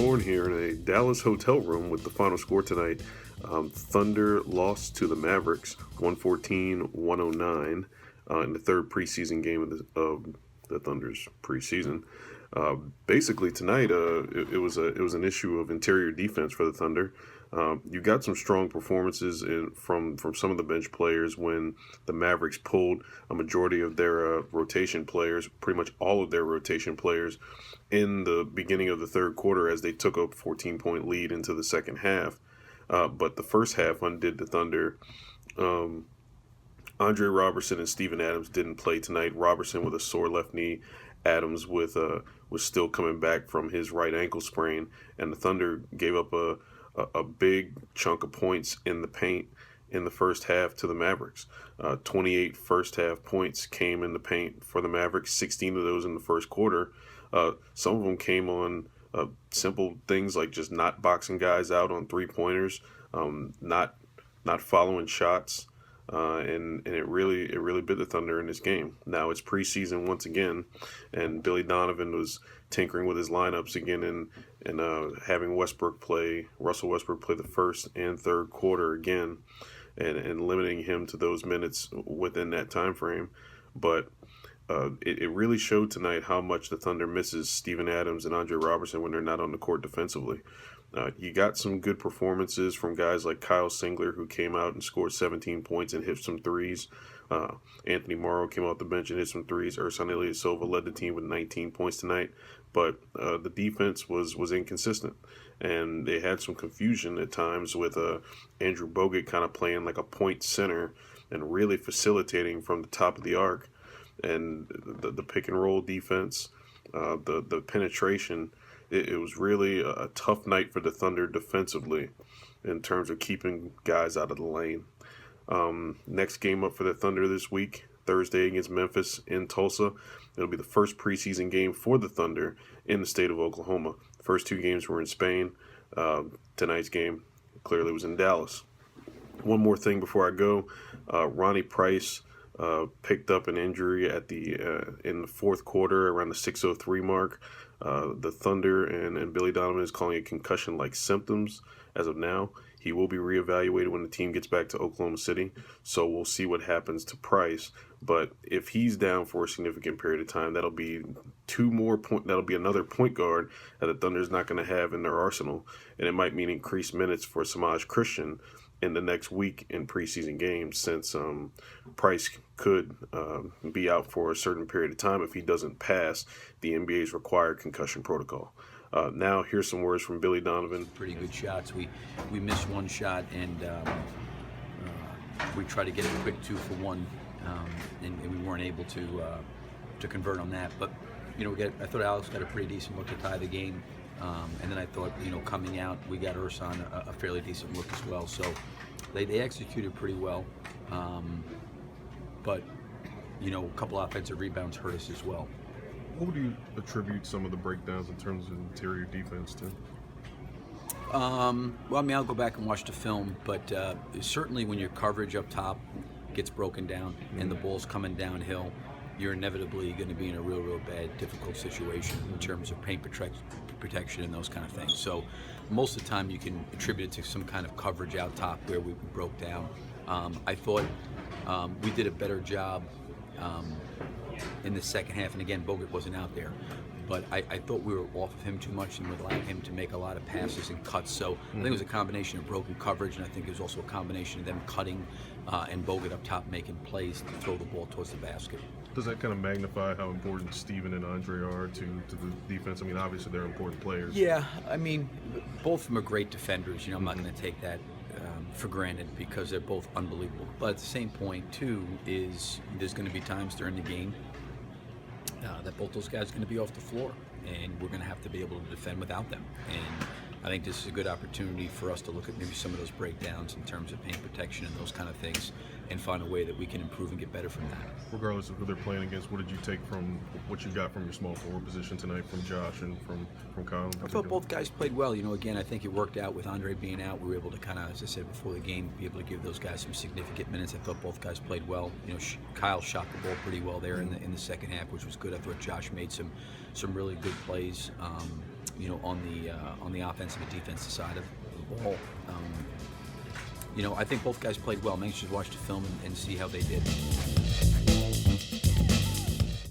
Horne here in a Dallas hotel room with the final score tonight. Thunder lost to the Mavericks 114-109 in the third preseason game of the Thunder's preseason. Basically tonight, it was an issue of interior defense for the Thunder. You got some strong performances from some of the bench players when the Mavericks pulled a majority of their rotation players, pretty much all of their rotation players, in the beginning of the third quarter as they took a 14-point lead into the second half. But the first half undid the Thunder. Andre Robertson and Steven Adams didn't play tonight. Robertson with a sore left knee. Adams was still coming back from his right ankle sprain. And the Thunder gave up a big chunk of points in the paint in the first half to the Mavericks. 28 first half points came in the paint for the Mavericks, 16 of those in the first quarter. Some of them came on simple things like just not boxing guys out on three-pointers, not following shots, and it really bit the Thunder in this game. Now it's preseason once again, and Billy Donovan was tinkering with his lineups again and having Russell Westbrook play the first and third quarter again, and limiting him to those minutes within that time frame. But it really showed tonight how much the Thunder misses Steven Adams and Andre Robertson when they're not on the court defensively. You got some good performances from guys like Kyle Singler, who came out and scored 17 points and hit some threes. Anthony Morrow came off the bench and hit some threes. Ersan Ilyasova led the team with 19 points tonight. But the defense was inconsistent, and they had some confusion at times with Andrew Bogut kind of playing like a point center and really facilitating from the top of the arc. And the pick and roll defense, the penetration, it was really a tough night for the Thunder defensively in terms of keeping guys out of the lane. Next game up for the Thunder this week, Thursday against Memphis in Tulsa. It'll be the first preseason game for the Thunder in the state of Oklahoma. First two games were in Spain. Tonight's game clearly was in Dallas. One more thing before I go. Ronnie Price picked up an injury in the fourth quarter around the 6:03 mark. The Thunder and Billy Donovan is calling it concussion-like symptoms as of now. He will be reevaluated when the team gets back to Oklahoma City, so we'll see what happens to Price. But if he's down for a significant period of time, that'll be another point guard that the Thunder's not going to have in their arsenal, and it might mean increased minutes for Samaj Christian in the next week in preseason games, since Price could be out for a certain period of time if he doesn't pass the NBA's required concussion protocol. Now, here's some words from Billy Donovan. Pretty good shots. We missed one shot, and we tried to get a quick 2-for-1, and we weren't able to convert on that. But I thought Alex got a pretty decent look to tie the game. And then I thought, coming out, we got Ersan a fairly decent look as well. So they executed pretty well. But, a couple offensive rebounds hurt us as well. What would you attribute some of the breakdowns in terms of interior defense to? I'll go back and watch the film, but certainly when your coverage up top gets broken down and the ball's coming downhill, you're inevitably going to be in a real bad, difficult situation in terms of paint protection and those kind of things. So most of the time you can attribute it to some kind of coverage out top where we broke down. I thought we did a better job in the second half, and again, Bogut wasn't out there. But I thought we were off of him too much and would allow him to make a lot of passes and cuts. So I think it was a combination of broken coverage, and I think it was also a combination of them cutting and Bogut up top making plays to throw the ball towards the basket. Does that kind of magnify how important Steven and Andre are to the defense? I mean, obviously they're important players. Yeah, I mean, both of them are great defenders. I'm not going to take that for granted because they're both unbelievable. But at the same point, too, is there's going to be times during the game that both those guys are going to be off the floor, and we're going to have to be able to defend without them. And I think this is a good opportunity for us to look at maybe some of those breakdowns in terms of paint protection and those kind of things, and find a way that we can improve and get better from that. Regardless of who they're playing against, what did you take from what you got from your small forward position tonight from Josh and from Kyle? I thought both guys played well. Again, I think it worked out with Andre being out. We were able to kind of, as I said before the game, be able to give those guys some significant minutes. I thought both guys played well. Kyle shot the ball pretty well there in the second half, which was good. I thought Josh made some really good plays. on the offensive and defensive side of the ball. I think both guys played well. I'm anxious to watch the film and see how they did.